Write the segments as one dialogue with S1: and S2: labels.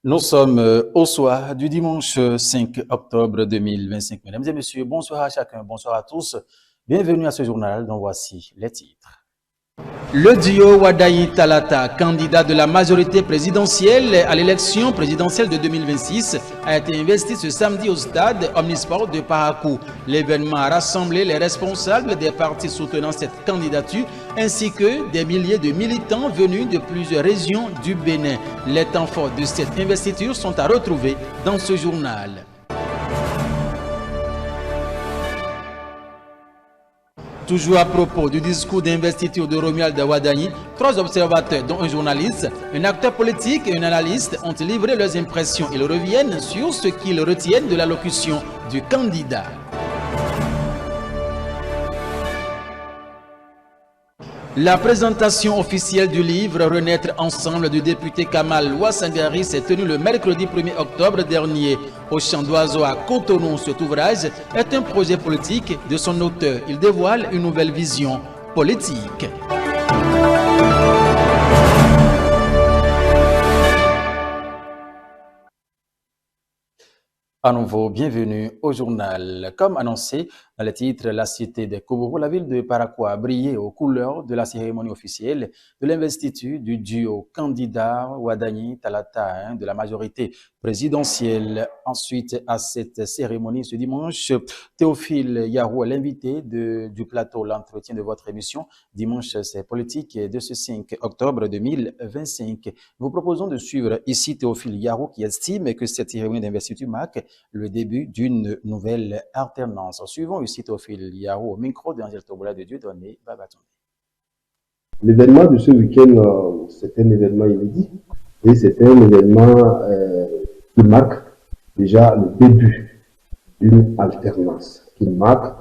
S1: Nous sommes au soir du dimanche 5 octobre 2025. Mesdames et messieurs, bonsoir à chacun, bonsoir à tous. Bienvenue à ce journal dont voici les titres. Le duo Wadayi Talata, candidat de la majorité présidentielle à l'élection présidentielle de 2026, a été investi ce samedi au stade Omnisport de Parakou. L'événement a rassemblé les responsables des partis soutenant cette candidature ainsi que des milliers de militants venus de plusieurs régions du Bénin. Les temps forts de cette investiture sont à retrouver dans ce journal. Toujours à propos du discours d'investiture de Romuald Wadayi, 3 observateurs, dont un journaliste, un acteur politique et un analyste, ont livré leurs impressions. Ils reviennent sur ce qu'ils retiennent de l'allocution du candidat. La présentation officielle du livre Renaître ensemble du député Kamal Ouassangari s'est tenue le mercredi 1er octobre dernier au Champ d'Oiseaux à Cotonou. Cet ouvrage est un projet politique de son auteur. Il dévoile une nouvelle vision politique. À nouveau, bienvenue au journal. Comme annoncé dans le titre, la cité des Koubourou, la ville de Parakou a brillé aux couleurs de la cérémonie officielle de l'investiture du duo candidat Wadayi Talata de la majorité présidentielle. Ensuite, à cette cérémonie ce dimanche, Théophile Yarou, l'invité du plateau L'entretien de votre émission. Dimanche, c'est politique de ce 5 octobre 2025. Nous proposons de suivre ici Théophile Yarou qui estime que cette cérémonie d'investiture marque le début d'une nouvelle alternance. Suivons ici Théophile Yarou au micro d'Angèle Tobola de Dieudonné Babatonde.
S2: L'événement de ce week-end, c'est un événement inédit et c'est un événement qui marque déjà le début d'une alternance, qui marque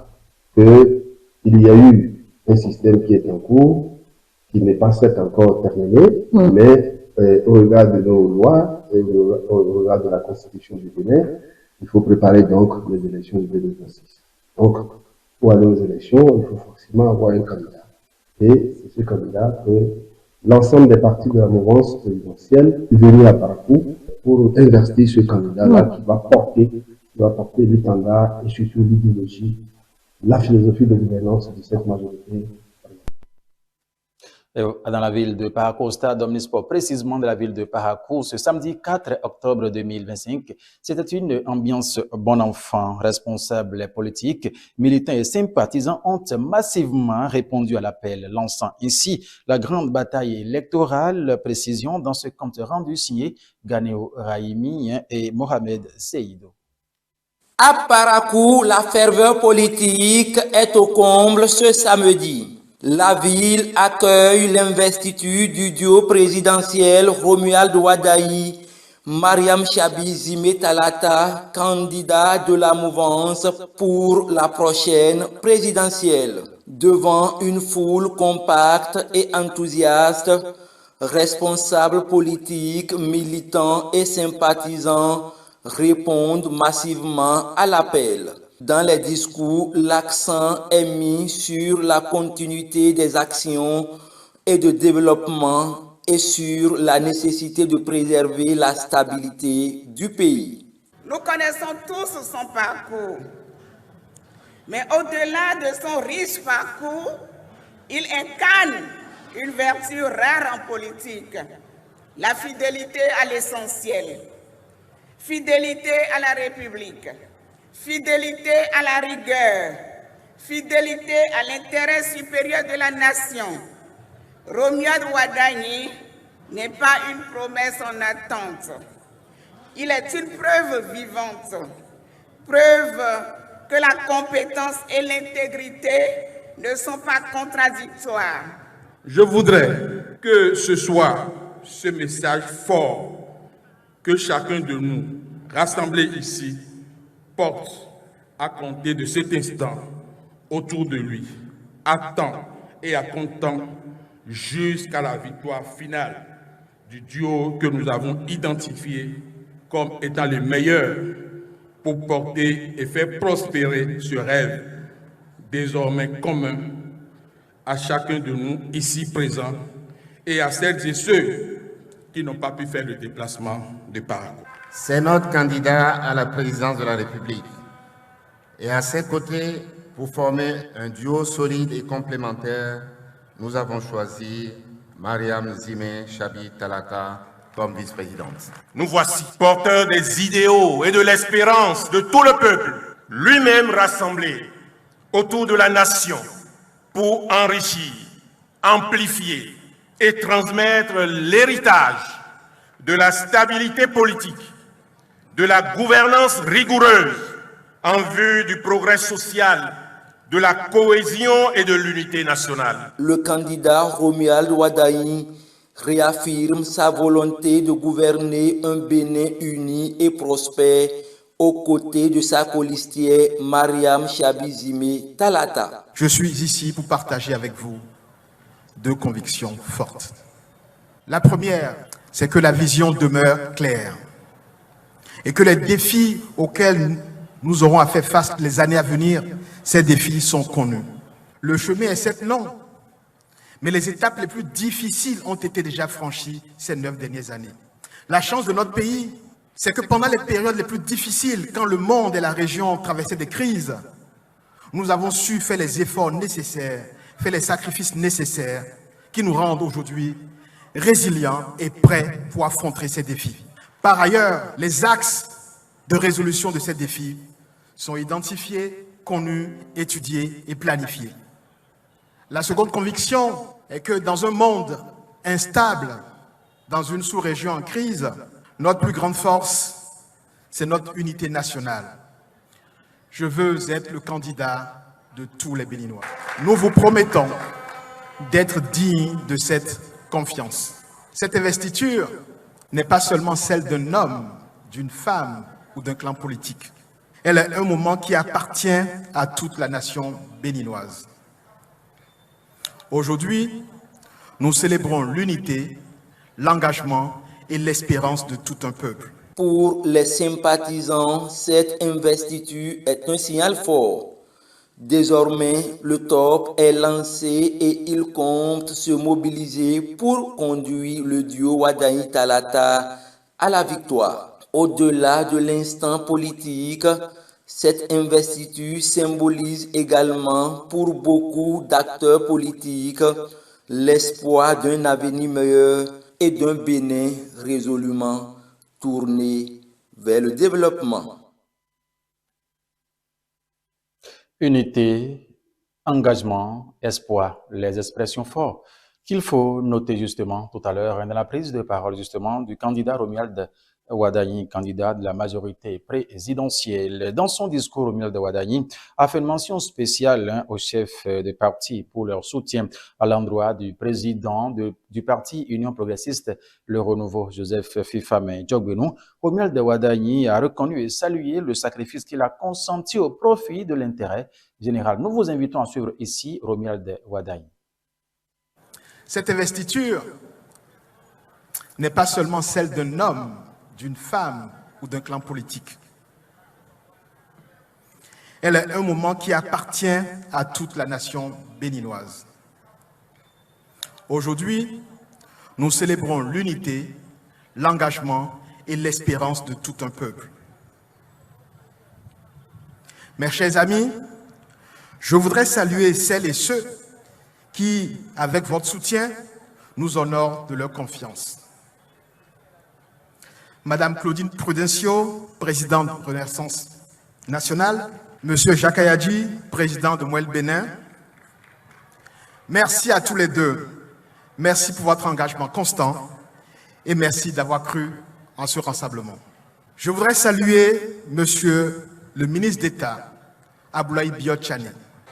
S2: qu'il y a eu un système qui est en cours, qui n'est pas certes encore terminé, mais au regard de nos lois et au regard de la Constitution du Bénin, il faut préparer donc les élections de 2026. Donc, pour aller aux élections, il faut forcément avoir un candidat. Et c'est ce candidat que l'ensemble des partis de la mouvance présidentielle est venu à Parakou pour investir ce candidat-là qui va porter l'étendard et surtout l'idéologie, la philosophie de gouvernance de cette majorité.
S1: Dans la ville de Parakou, au stade Omnisport, précisément de la ville de Parakou, ce samedi 4 octobre 2025, c'était une ambiance bon enfant. Responsables politiques, militants et sympathisants ont massivement répondu à l'appel, lançant ainsi la grande bataille électorale. Précision dans ce compte rendu signé Ganeo Raimi et Mohamed Seydou.
S3: À Parakou, la ferveur politique est au comble ce samedi. La ville accueille l'investiture du duo présidentiel Romuald Wadayi, Mariam Chabi Talata, candidat de la mouvance pour la prochaine présidentielle. Devant une foule compacte et enthousiaste, responsables politiques, militants et sympathisants répondent massivement à l'appel. Dans les discours, l'accent est mis sur la continuité des actions et de développement et sur la nécessité de préserver la stabilité du pays.
S4: Nous connaissons tous son parcours, mais au-delà de son riche parcours, il incarne une vertu rare en politique, la fidélité à l'essentiel, fidélité à la République, fidélité à la rigueur, fidélité à l'intérêt supérieur de la nation. Romuald Wadayi n'est pas une promesse en attente. Il est une preuve vivante, preuve que la compétence et l'intégrité ne sont pas contradictoires.
S5: Je voudrais que ce soit ce message fort que chacun de nous, rassemblés ici, porte à compter de cet instant autour de lui, à temps et à comptant jusqu'à la victoire finale du duo que nous avons identifié comme étant le meilleur pour porter et faire prospérer ce rêve désormais commun à chacun de nous ici présents et à celles et ceux qui n'ont pas pu faire le déplacement de Parakou.
S6: C'est notre candidat à la présidence de la République. Et à ses côtés, pour former un duo solide et complémentaire, nous avons choisi Mariam Zimé Chabi Talata comme vice-présidente.
S7: Nous voici porteurs des idéaux et de l'espérance de tout le peuple, lui-même rassemblé autour de la nation pour enrichir, amplifier et transmettre l'héritage de la stabilité politique, de la gouvernance rigoureuse en vue du progrès social, de la cohésion et de l'unité nationale.
S3: Le candidat Romuald Wadaï réaffirme sa volonté de gouverner un Bénin uni et prospère aux côtés de sa colistière Mariam Chabi Zimé Talata.
S8: Je suis ici pour partager avec vous deux convictions fortes. La première, c'est que la vision demeure claire et que les défis auxquels nous aurons à faire face les années à venir, ces défis sont connus. Le chemin est certes long, mais les étapes les plus difficiles ont été déjà franchies ces 9 dernières années. La chance de notre pays, c'est que pendant les périodes les plus difficiles, quand le monde et la région traversaient des crises, nous avons su faire les efforts nécessaires, faire les sacrifices nécessaires qui nous rendent aujourd'hui résilients et prêts pour affronter ces défis. Par ailleurs, les axes de résolution de ces défis sont identifiés, connus, étudiés et planifiés. La seconde conviction est que dans un monde instable, dans une sous-région en crise, notre plus grande force, c'est notre unité nationale. Je veux être le candidat de tous les Béninois. Nous vous promettons d'être dignes de cette confiance. Cette investiture n'est pas seulement celle d'un homme, d'une femme ou d'un clan politique. Elle est un moment qui appartient à toute la nation béninoise. Aujourd'hui, nous célébrons l'unité, l'engagement et l'espérance de tout un peuple.
S3: Pour les sympathisants, cette investiture est un signal fort. Désormais, le top est lancé et il compte se mobiliser pour conduire le duo Wadaï Talata à la victoire. Au-delà de l'instant politique, cette investiture symbolise également pour beaucoup d'acteurs politiques l'espoir d'un avenir meilleur et d'un Bénin résolument tourné vers le développement.
S1: Unité, engagement, espoir, les expressions fortes qu'il faut noter justement tout à l'heure dans la prise de parole justement du candidat Romuald Wadaï, candidat de la majorité présidentielle. Dans son discours, Romuald Wadaï a fait une mention spéciale aux chefs de parti pour leur soutien à l'endroit du président du parti Union progressiste, le Renouveau, Joseph Fifame Djogbenou. Romuald Wadaï a reconnu et salué le sacrifice qu'il a consenti au profit de l'intérêt général. Nous vous invitons à suivre ici Romuald Wadaï.
S8: Cette investiture n'est pas seulement celle d'un homme, d'une femme ou d'un clan politique. Elle est un moment qui appartient à toute la nation béninoise. Aujourd'hui, nous célébrons l'unité, l'engagement et l'espérance de tout un peuple. Mes chers amis, je voudrais saluer celles et ceux qui, avec votre soutien, nous honorent de leur confiance. Madame Claudine Prudencio, présidente de Renaissance nationale, Monsieur Jacques Ayadji, président de Mouel Bénin, merci à tous les deux. Merci pour votre engagement constant et merci d'avoir cru en ce rassemblement. Je voudrais saluer Monsieur le ministre d'État, Aboulaye Biot-Chani,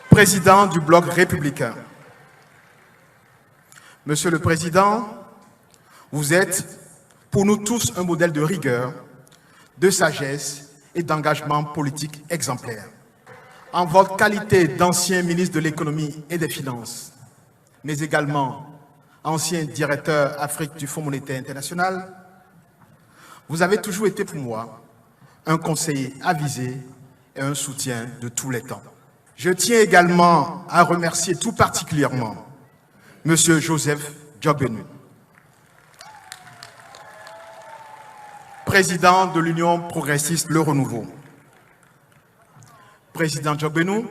S8: président du Bloc républicain. Monsieur le Président, vous êtes pour nous tous un modèle de rigueur, de sagesse et d'engagement politique exemplaire. En votre qualité d'ancien ministre de l'économie et des finances, mais également ancien directeur Afrique du Fonds monétaire international, vous avez toujours été pour moi un conseiller avisé et un soutien de tous les temps. Je tiens également à remercier tout particulièrement M. Joseph Djogbenou, président de l'Union progressiste Le Renouveau. Président Djogbenou,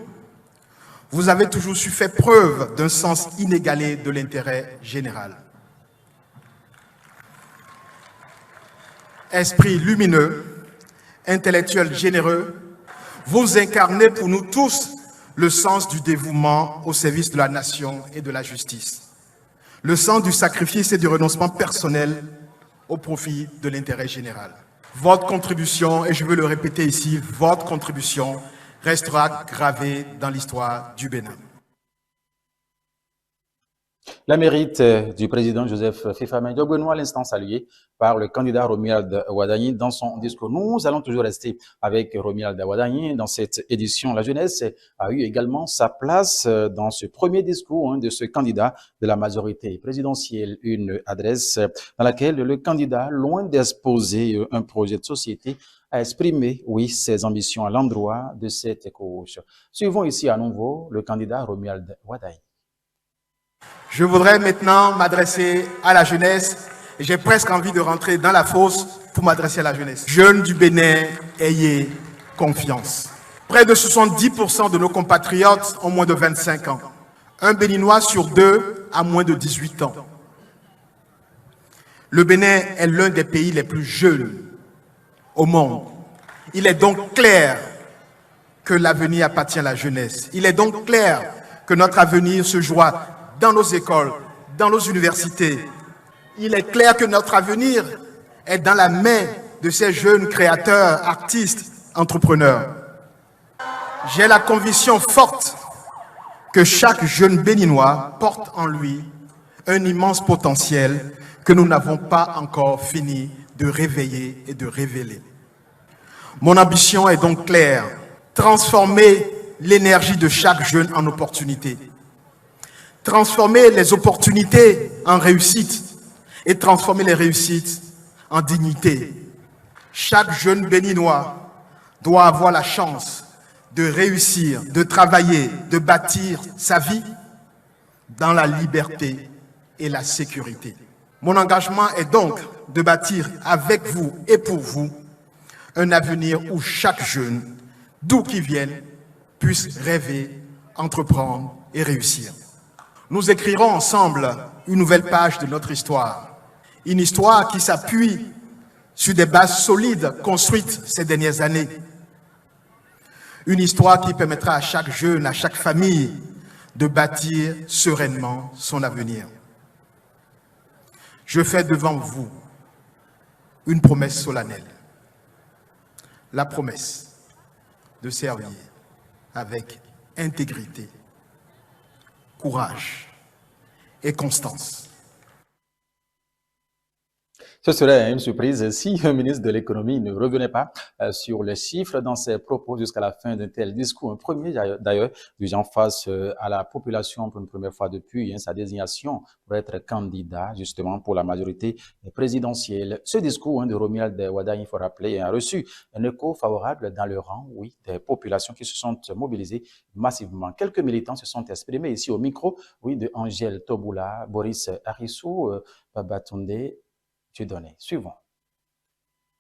S8: vous avez toujours su faire preuve d'un sens inégalé de l'intérêt général. Esprit lumineux, intellectuel généreux, vous incarnez pour nous tous le sens du dévouement au service de la nation et de la justice, le sens du sacrifice et du renoncement personnel au profit de l'intérêt général. Votre contribution, et je veux le répéter ici, votre contribution restera gravée dans l'histoire du Bénin.
S1: La mérite du président Joseph Fifamé Djogbenou, à l'instant salué par le candidat Romuald Wadagni dans son discours. Nous allons toujours rester avec Romuald Wadagni. Dans cette édition, la jeunesse a eu également sa place dans ce premier discours de ce candidat de la majorité présidentielle. Une adresse dans laquelle le candidat, loin d'exposer un projet de société, a exprimé, oui, ses ambitions à l'endroit de cette gauche. Suivons ici à nouveau le candidat Romuald Wadagni.
S8: Je voudrais maintenant m'adresser à la jeunesse. J'ai presque envie de rentrer dans la fosse pour m'adresser à la jeunesse. Jeunes du Bénin, ayez confiance. Près de 70% de nos compatriotes ont moins de 25 ans. Un Béninois sur deux a moins de 18 ans. Le Bénin est l'un des pays les plus jeunes au monde. Il est donc clair que l'avenir appartient à la jeunesse. Il est donc clair que notre avenir se jouera dans nos écoles, dans nos universités. Il est clair que notre avenir est dans la main de ces jeunes créateurs, artistes, entrepreneurs. J'ai la conviction forte que chaque jeune béninois porte en lui un immense potentiel que nous n'avons pas encore fini de réveiller et de révéler. Mon ambition est donc claire, transformer l'énergie de chaque jeune en opportunité. Transformer les opportunités en réussite et transformer les réussites en dignité. Chaque jeune béninois doit avoir la chance de réussir, de travailler, de bâtir sa vie dans la liberté et la sécurité. Mon engagement est donc de bâtir avec vous et pour vous un avenir où chaque jeune, d'où qu'il vienne, puisse rêver, entreprendre et réussir. Nous écrirons ensemble une nouvelle page de notre histoire. Une histoire qui s'appuie sur des bases solides construites ces dernières années. Une histoire qui permettra à chaque jeune, à chaque famille de bâtir sereinement son avenir. Je fais devant vous une promesse solennelle. La promesse de servir avec intégrité, courage et constance.
S1: Ce serait une surprise si le ministre de l'économie ne revenait pas sur les chiffres dans ses propos jusqu'à la fin d'un tel discours. Un premier d'ailleurs, en face à la population pour une première fois depuis sa désignation pour être candidat justement pour la majorité présidentielle. Ce discours de Romuald Wadagni, il faut rappeler, a reçu un écho favorable dans le rang, oui, des populations qui se sont mobilisées massivement. Quelques militants se sont exprimés ici au micro, oui, de Angèle Toboula, Boris Harissou, Babatunde. Suivons.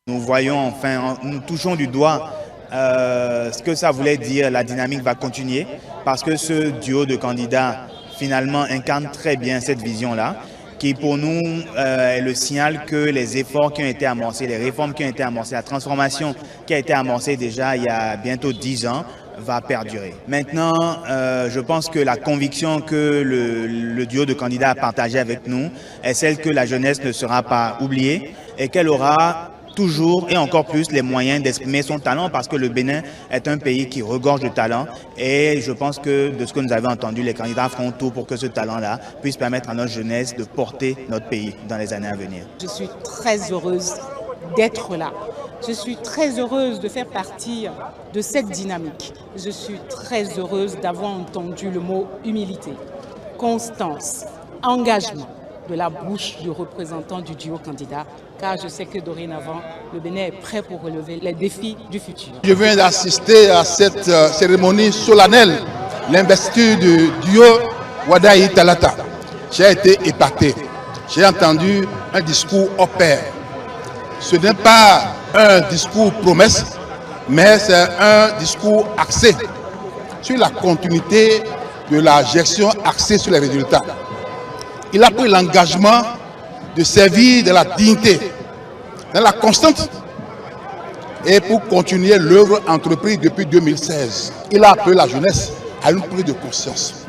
S9: Nous voyons enfin, nous touchons du doigt ce que ça voulait dire. La dynamique va continuer parce que ce duo de candidats finalement incarne très bien cette vision-là qui pour nous est le signal que les efforts qui ont été amorcés, les réformes qui ont été amorcées, la transformation qui a été amorcée déjà il y a bientôt 10 ans va perdurer. Maintenant, je pense que la conviction que le duo de candidats a partagé avec nous est celle que la jeunesse ne sera pas oubliée et qu'elle aura toujours et encore plus les moyens d'exprimer son talent parce que le Bénin est un pays qui regorge de talent et je pense que de ce que nous avons entendu, les candidats feront tout pour que ce talent-là puisse permettre à notre jeunesse de porter notre pays dans les années à venir.
S10: Je suis très heureuse d'être là. Je suis très heureuse de faire partie de cette dynamique. Je suis très heureuse d'avoir entendu le mot humilité, constance, engagement de la bouche du représentant du duo candidat, car je sais que dorénavant, le Bénin est prêt pour relever les défis du futur.
S11: Je viens d'assister à cette cérémonie solennelle, l'investiture du duo Wadagni Talata. J'ai été épaté. J'ai entendu un discours au pair. ce n'est pas un discours promesse, mais c'est un discours axé sur la continuité de la gestion axée sur les résultats. Il a pris l'engagement de servir de la dignité, de la constante, et pour continuer l'œuvre entreprise depuis 2016. Il a appelé la jeunesse à une prise de conscience,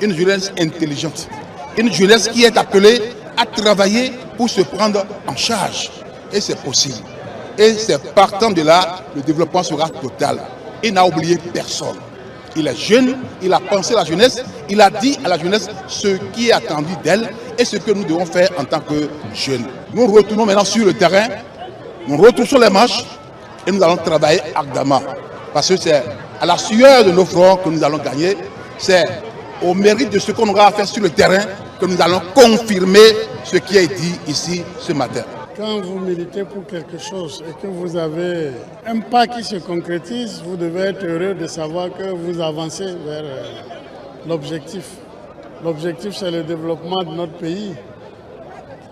S11: une jeunesse intelligente, une jeunesse qui est appelée à travailler pour se prendre en charge. Et c'est possible. Et c'est partant de là, le développement sera total. Il n'a oublié personne. Il est jeune, il a pensé à la jeunesse, il a dit à la jeunesse ce qui est attendu d'elle et ce que nous devons faire en tant que jeunes. Nous retournons maintenant sur le terrain, nous retroussons les manches et nous allons travailler ardemment. Parce que c'est à la sueur de nos fronts que nous allons gagner. C'est au mérite de ce qu'on aura à faire sur le terrain que nous allons confirmer ce qui est dit ici ce matin.
S12: Quand vous militez pour quelque chose et que vous avez un pas qui se concrétise, vous devez être heureux de savoir que vous avancez vers l'objectif. L'objectif, c'est le développement de notre pays.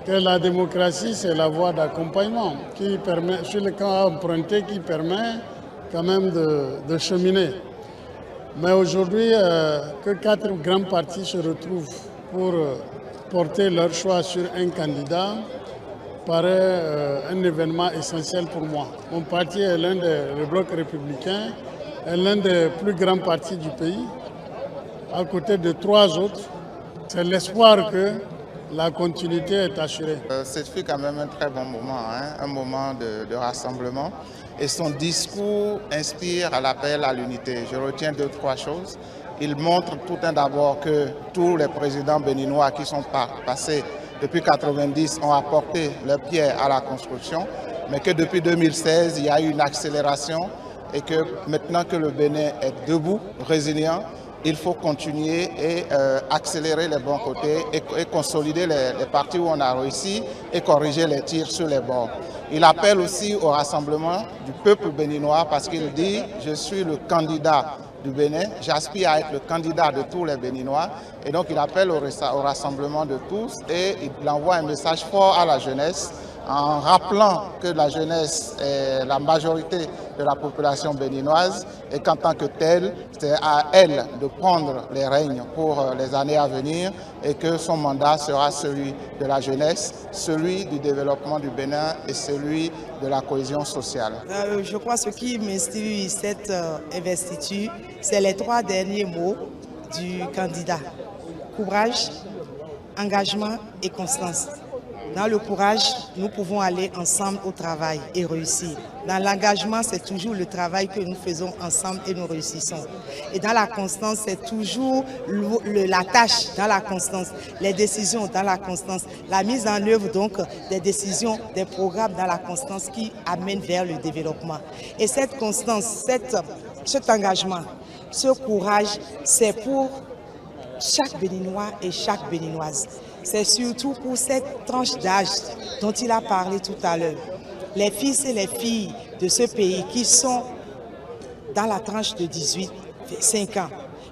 S12: Que la démocratie, c'est la voie d'accompagnement qui permet, sur le camp emprunté, qui permet quand même de cheminer. Mais aujourd'hui, que 4 grands partis se retrouvent pour porter leur choix sur un candidat, paraît un événement essentiel pour moi. Mon parti est le bloc républicain, est l'un des plus grands partis du pays, à côté de 3 autres. C'est l'espoir que la continuité est assurée.
S13: Ce fut quand même un très bon moment, hein, un moment de rassemblement. Et son discours inspire à l'appel à l'unité. Je retiens 2-3 choses. Il montre tout d'abord que tous les présidents béninois qui sont passés depuis 1990 ont apporté leur pierre à la construction, mais que depuis 2016, il y a eu une accélération et que maintenant que le Bénin est debout, résilient, il faut continuer et accélérer les bons côtés et consolider les parties où on a réussi et corriger les tirs sur les bords. Il appelle aussi au rassemblement du peuple béninois parce qu'il dit « Je suis le candidat du Bénin, j'aspire à être le candidat de tous les Béninois ». Et donc il appelle au rassemblement de tous et il envoie un message fort à la jeunesse en rappelant que la jeunesse est la majorité de la population béninoise et qu'en tant que telle, c'est à elle de prendre les rênes pour les années à venir et que son mandat sera celui de la jeunesse, celui du développement du Bénin et celui de la cohésion sociale.
S14: Je crois que ce qui m'inspire cette investiture, c'est les 3 derniers mots du candidat. Courage, engagement et constance. Dans le courage, nous pouvons aller ensemble au travail et réussir. Dans l'engagement, c'est toujours le travail que nous faisons ensemble et nous réussissons. Et dans la constance, c'est toujours la tâche dans la constance, les décisions dans la constance, la mise en œuvre donc des décisions, des programmes dans la constance qui amènent vers le développement. Et cette constance, cet engagement, ce courage, c'est pour chaque Béninois et chaque Béninoise. C'est surtout pour cette tranche d'âge dont il a parlé tout à l'heure. Les fils et les filles de ce pays qui sont dans la tranche de 18-5 ans.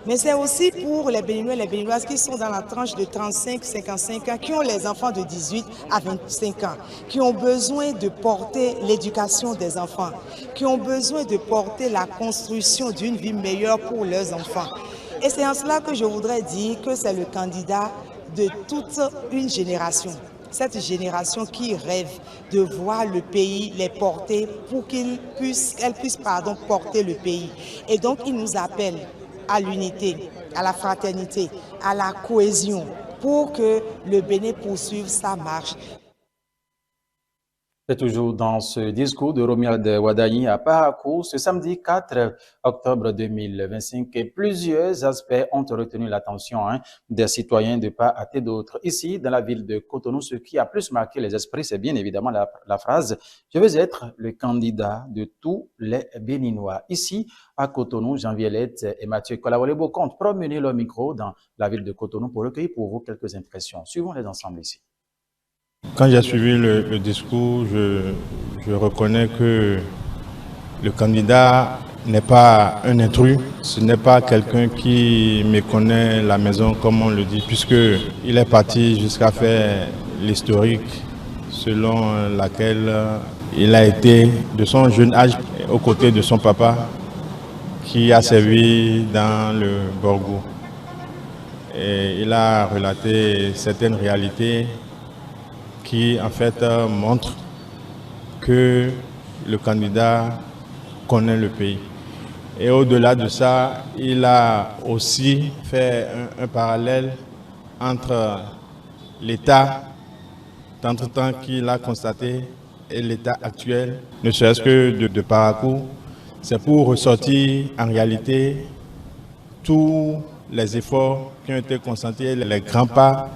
S14: Mais c'est aussi pour les Béninois et les Béninoises qui sont dans la tranche de 35-55 ans, qui ont les enfants de 18 à 25 ans, qui ont besoin de porter l'éducation des enfants, qui ont besoin de porter la construction d'une vie meilleure pour leurs enfants. Et c'est en cela que je voudrais dire que c'est le candidat de toute une génération. Cette génération qui rêve de voir le pays les porter pour qu'elle puisse porter le pays. Et donc il nous appelle à l'unité, à la fraternité, à la cohésion pour que le Bénin poursuive sa marche.
S1: C'est toujours dans ce discours de Romuald Wadayi à Parakou, ce samedi 4 octobre 2025, et plusieurs aspects ont retenu l'attention des citoyens de part et d'autre. Ici, dans la ville de Cotonou, ce qui a plus marqué les esprits, c'est bien évidemment la phrase « Je veux être le candidat de tous les Béninois ». Ici, à Cotonou, Jean Violette et Mathieu Kolabolebo comptent promener leur micro dans la ville de Cotonou pour recueillir pour vous quelques impressions. Suivons les ensembles ici.
S15: Quand j'ai suivi le discours, je reconnais que le candidat n'est pas un intrus, ce n'est pas quelqu'un qui méconnaît la maison comme on le dit, puisqu'il est parti jusqu'à faire l'historique selon laquelle il a été de son jeune âge aux côtés de son papa qui a servi dans le Borgo. Et il a relaté certaines réalités qui en fait montrent que le candidat connaît le pays. Et au-delà de ça, il a aussi fait un parallèle entre l'état d'entretemps qu'il a constaté et l'état actuel, ne serait-ce que de Parakou. C'est pour ressortir en réalité tous les efforts qui ont été consentis, les grands pas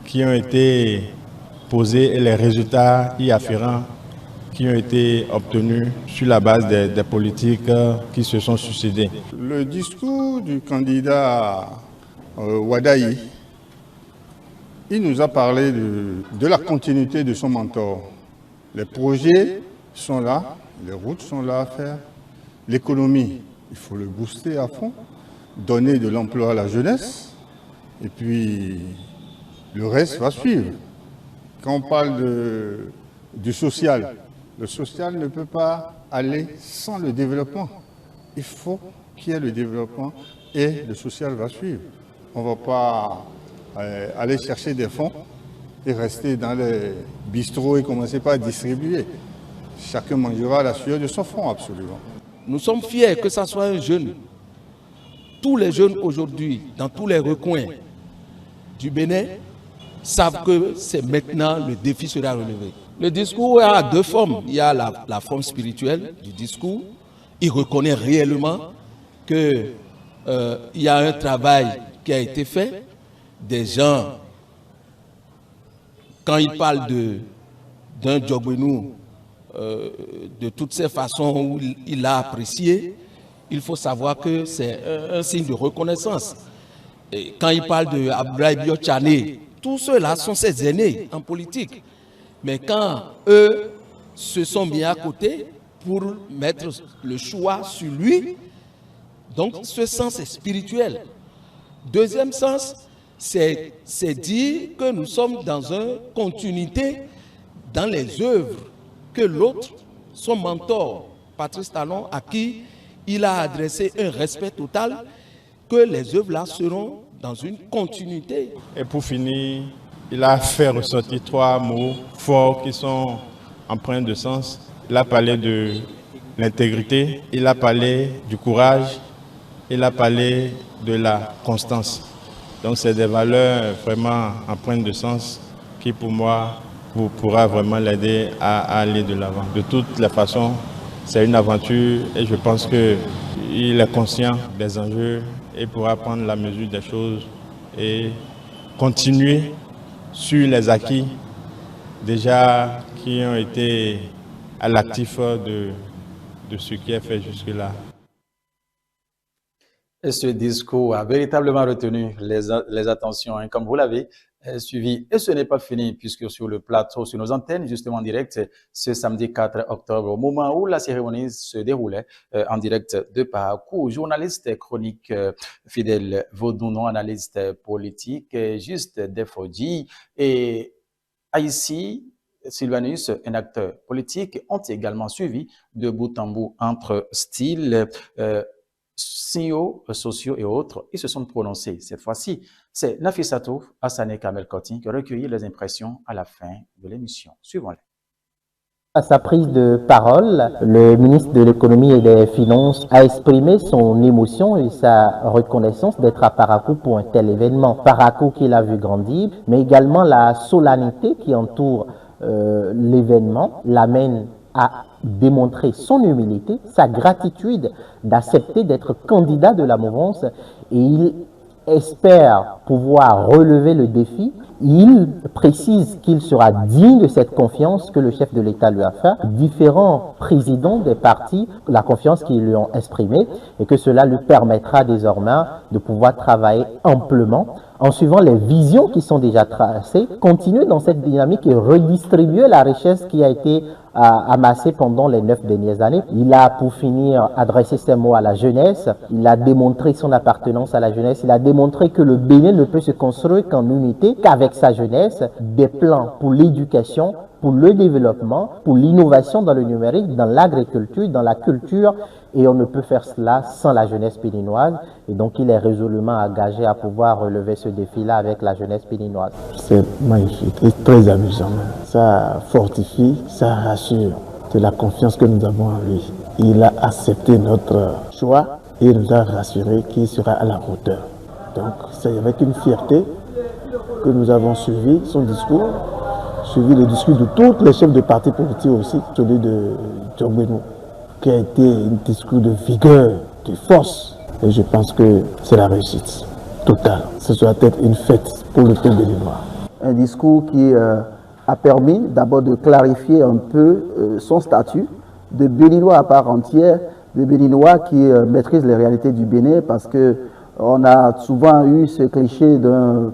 S15: qui ont été posés et les résultats y afférents qui ont été obtenus sur la base des politiques qui se sont succédées.
S16: Le discours du candidat Wadaï, il nous a parlé de la continuité de son mentor. Les projets sont là, les routes sont là à faire. L'économie, il faut le booster à fond, donner de l'emploi à la jeunesse, et puis le reste va suivre. Quand on parle du social, le social ne peut pas aller sans le développement. Il faut qu'il y ait le développement et le social va suivre. On ne va pas aller chercher des fonds et rester dans les bistrots et commencer par distribuer. Chacun mangera à la sueur de son front, absolument.
S17: Nous sommes fiers que ce soit un jeune. Tous les jeunes aujourd'hui, dans tous les recoins du Bénin, savent que c'est maintenant le défi sera relevé. Le discours a deux formes. Il y a la forme spirituelle du discours. Il reconnaît réellement qu'il y a un travail qui a été fait. Des gens, quand ils parlent d'un Djogbenou, de toutes ces façons où il a apprécié, il faut savoir que c'est un signe de reconnaissance. Et quand il parle de Abdoulaye Bio-Tchané, tous ceux-là sont ses aînés en politique. Mais quand eux se sont mis à côté pour mettre le choix sur lui, donc ce sens est spirituel. Deuxième sens, c'est dire que nous sommes dans une continuité dans les œuvres que l'autre, son mentor, Patrice Talon, à qui il a adressé un respect total, que les œuvres-là seront dans une continuité.
S15: Et pour finir, il a fait ressortir trois mots forts qui sont empreints de sens. Il a parlé de l'intégrité, il a parlé du courage, il a parlé de la constance. Donc c'est des valeurs vraiment empreintes de sens qui pour moi pourra vraiment l'aider à aller de l'avant. De toutes les façons, c'est une aventure et je pense qu'il est conscient des enjeux et pourra prendre la mesure des choses et continuer sur les acquis déjà qui ont été à l'actif de ce qui est fait jusque-là.
S1: Et ce discours a véritablement retenu les attentions, hein, comme vous l'avez suivi. Et ce n'est pas fini, puisque sur le plateau, sur nos antennes, justement en direct, ce samedi 4 octobre, au moment où la cérémonie se déroulait en direct de Parakou, journaliste chronique Fidèle Vaudounon, analyste politique, Juste Defodji et Aïssi Sylvanus, un acteur politique, ont également suivi de bout en bout entre styles, signaux sociaux et autres. Ils se sont prononcés. Cette fois-ci, c'est Nafissatou Hassané Kamel Koti qui a recueilli les impressions à la fin de l'émission. Suivons-les.
S18: À sa prise de parole, le ministre de l'Économie et des Finances a exprimé son émotion et sa reconnaissance d'être à Parakou pour un tel événement. Parakou qu'il a vu grandir, mais également la solennité qui entoure l'événement l'amène à démontrer son humilité, sa gratitude d'accepter d'être candidat de la mouvance et il espère pouvoir relever le défi. Il précise qu'il sera digne de cette confiance que le chef de l'État lui a fait. Différents présidents des partis, la confiance qu'ils lui ont exprimée et que cela lui permettra désormais de pouvoir travailler amplement en suivant les visions qui sont déjà tracées, continuer dans cette dynamique et redistribuer la richesse qui a été amassée pendant les 9 dernières années. Il a, pour finir, adressé ses mots à la jeunesse. Il a démontré son appartenance à la jeunesse. Il a démontré que le Bénin ne peut se construire qu'en unité, qu'avec sa jeunesse. Des plans pour l'éducation pour le développement, pour l'innovation dans le numérique, dans l'agriculture, dans la culture, et on ne peut faire cela sans la jeunesse béninoise. Et donc il est résolument engagé à pouvoir relever ce défi-là avec la jeunesse béninoise.
S19: C'est magnifique et très amusant. Ça fortifie, ça rassure. C'est la confiance que nous avons en lui. Il a accepté notre choix et il nous a rassuré qu'il sera à la hauteur. Donc c'est avec une fierté que nous avons suivi son discours, suivi le discours de tous les chefs de partis politiques aussi, celui de Djogbenou, qui a été un discours de vigueur, de force. Et je pense que c'est la réussite totale. Ce doit être une fête pour le peuple béninois.
S20: Un discours qui a permis d'abord de clarifier un peu son statut de Béninois à part entière, de Béninois qui maîtrise les réalités du Bénin, parce qu'on a souvent eu ce cliché d'un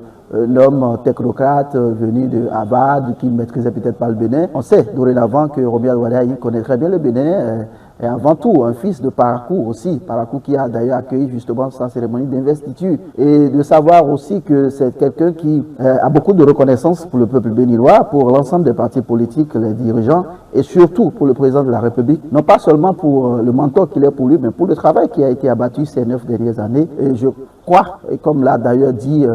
S20: homme technocrate venu de Abad qui ne maîtrisait peut-être pas le Bénin. On sait dorénavant que Romuald Wadayi connaît très bien le Bénin et avant tout un fils de Parakou aussi, Parakou qui a d'ailleurs accueilli justement sa cérémonie d'investiture, et de savoir aussi que c'est quelqu'un qui a beaucoup de reconnaissance pour le peuple béninois, pour l'ensemble des partis politiques, les dirigeants et surtout pour le président de la République, non pas seulement pour le mentor qu'il est pour lui, mais pour le travail qui a été abattu ces 9 dernières années. Et je crois, et comme l'a d'ailleurs dit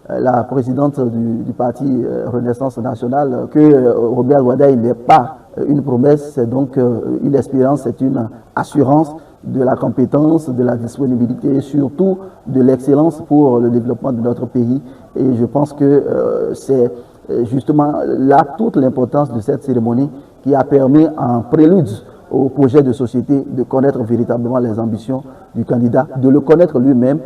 S20: la présidente du parti Renaissance Nationale, que Romuald Wadayi n'est pas une promesse, c'est donc une espérance, c'est une assurance de la compétence, de la disponibilité et surtout de l'excellence pour le développement de notre pays. Et je pense que c'est justement là toute l'importance de cette cérémonie qui a permis en prélude au projet de société de connaître véritablement les ambitions du candidat, de le connaître lui-même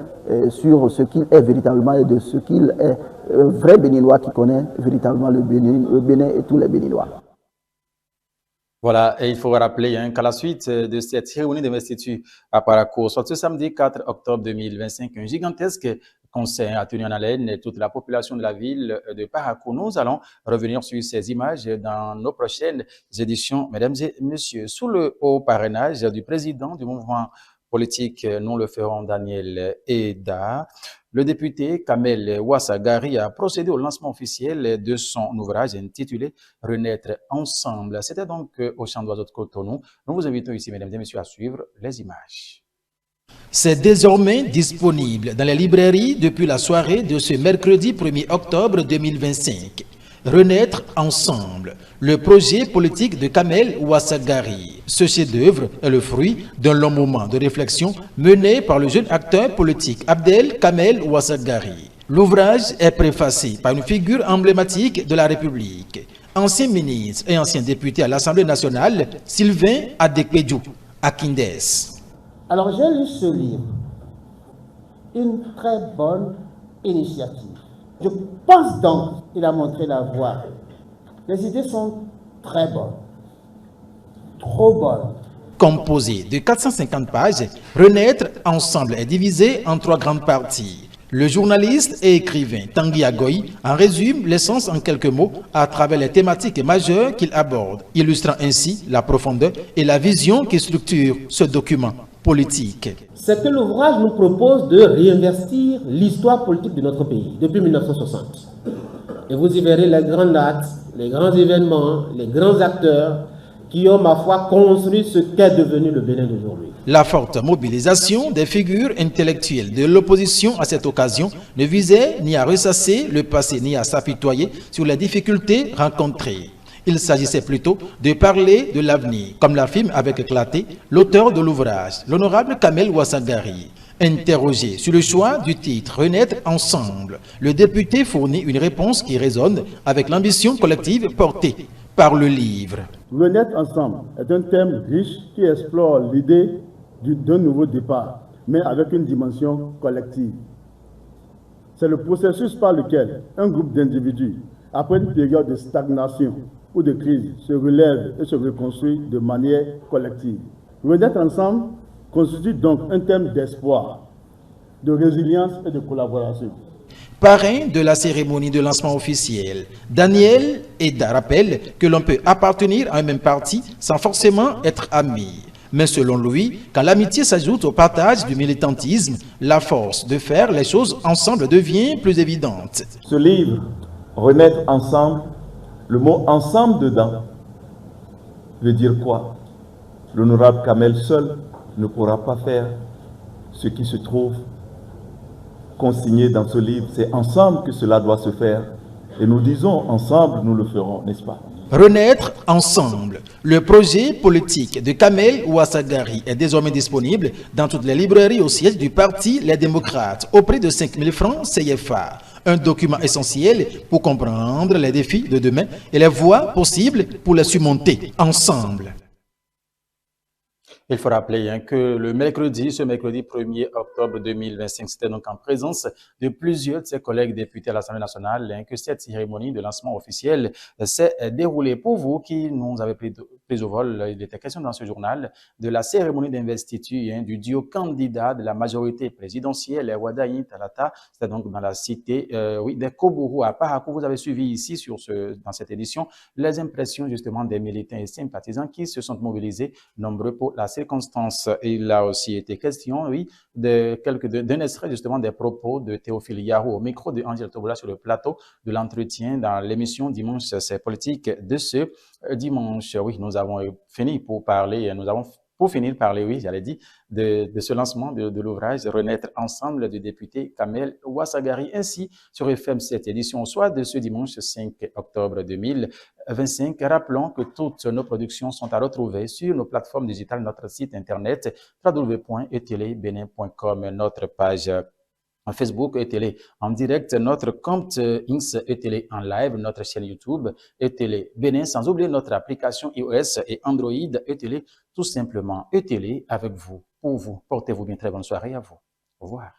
S20: sur ce qu'il est véritablement et de ce qu'il est, un vrai Béninois qui connaît véritablement le Bénin et tous les Béninois.
S1: Voilà, et il faut rappeler qu'à la suite de cette cérémonie d'investiture à Parakou, soit ce samedi 4 octobre 2025, un gigantesque conseil a tenu en haleine toute la population de la ville de Parakou. Nous allons revenir sur ces images dans nos prochaines éditions, mesdames et messieurs. Sous le haut parrainage du président du mouvement politique Nous le ferons, Daniel Eda, le député Kamel Ouassagari a procédé au lancement officiel de son ouvrage intitulé « Renaître ensemble ». C'était donc au Champ d'Oiseaux de Cotonou. Nous vous invitons ici, mesdames et messieurs, à suivre les images.
S3: C'est désormais disponible dans les librairies depuis la soirée de ce mercredi 1er octobre 2025. Renaître ensemble, le projet politique de Kamel Ouassagari. Ce chef-d'œuvre est le fruit d'un long moment de réflexion mené par le jeune acteur politique Abdel Kamel Ouassagari. L'ouvrage est préfacé par une figure emblématique de la République, ancien ministre et ancien député à l'Assemblée nationale, Sylvain Adekpédiou, Akindes.
S21: Alors j'ai lu ce livre, une très bonne initiative. Je pense donc qu'il a montré la voie. Les idées sont très bonnes, trop bonnes.
S3: Composé de 450 pages, Renaître ensemble est divisé en 3 grandes parties. Le journaliste et écrivain Tanguy Agoy en résume l'essence en quelques mots à travers les thématiques majeures qu'il aborde, illustrant ainsi la profondeur et la vision qui structure ce document politique.
S21: C'est que l'ouvrage nous propose de réinvestir l'histoire politique de notre pays depuis 1960. Et vous y verrez les grandes dates, les grands événements, les grands acteurs qui ont, ma foi, construit ce qu'est devenu le Bénin d'aujourd'hui.
S3: La forte mobilisation des figures intellectuelles de l'opposition à cette occasion ne visait ni à ressasser le passé ni à s'apitoyer sur les difficultés rencontrées. Il s'agissait plutôt de parler de l'avenir, comme l'affirme avec clarté l'auteur de l'ouvrage, l'honorable Kamel Ouassagari. Interrogé sur le choix du titre « Renaître ensemble », le député fournit une réponse qui résonne avec l'ambition collective portée par le livre.
S22: Renaître ensemble est un thème riche qui explore l'idée d'un nouveau départ, mais avec une dimension collective. C'est le processus par lequel un groupe d'individus, après une période de stagnation ou de crise, se relève et se reconstruit de manière collective. Renaître ensemble constitue donc un thème d'espoir, de résilience et de collaboration.
S3: Parrain de la cérémonie de lancement officiel, Daniel Eda rappelle que l'on peut appartenir à un même parti sans forcément être ami. Mais selon lui, quand l'amitié s'ajoute au partage du militantisme, la force de faire les choses ensemble devient plus évidente.
S23: Ce livre, Renaître ensemble,
S2: Le mot « ensemble » dedans veut dire quoi? L'honorable Kamel seul ne pourra pas faire ce qui se trouve consigné dans ce livre. C'est ensemble que cela doit se faire. Et nous disons ensemble, nous le ferons, n'est-ce pas?
S1: Renaître ensemble. Le projet politique de Kamel Ouassagari est désormais disponible dans toutes les librairies au siège du parti Les Démocrates au prix de 5 000 francs CFA. Un document essentiel pour comprendre les défis de demain et les voies possibles pour les surmonter ensemble. Il faut rappeler que ce mercredi 1er octobre 2025, c'était donc en présence de plusieurs de ses collègues députés à l'Assemblée nationale que cette cérémonie de lancement officiel s'est déroulée. Pour vous qui nous avez pris au vol, il était question dans ce journal de la cérémonie d'investiture du duo candidat de la majorité présidentielle, Wadayi Talata. C'était donc dans la cité des Kobourou à Parakou. Vous avez suivi ici dans cette édition les impressions justement des militants et sympathisants qui se sont mobilisés nombreux pour la circonstance. Il a aussi été question, d'un extrait justement des propos de Théophile Yarou au micro de Angel Tobola sur le plateau de l'entretien dans l'émission Dimanche, c'est politique de ce dimanche. Oui, nous avons fini pour parler, de ce lancement de l'ouvrage Renaître ensemble du député Kamel Ouassagari. Ainsi, sur FM 7 édition, soit de ce dimanche 5 octobre 2025. Rappelons que toutes nos productions sont à retrouver sur nos plateformes digitales, notre site internet www.etelebenin.com, notre page Facebook ETélé en direct, notre compte X ETélé en live, notre chaîne YouTube ETélé Bénin, sans oublier notre application iOS et Android ETélé, tout simplement ETélé avec vous, pour vous. Portez-vous bien, très bonne soirée à vous. Au revoir.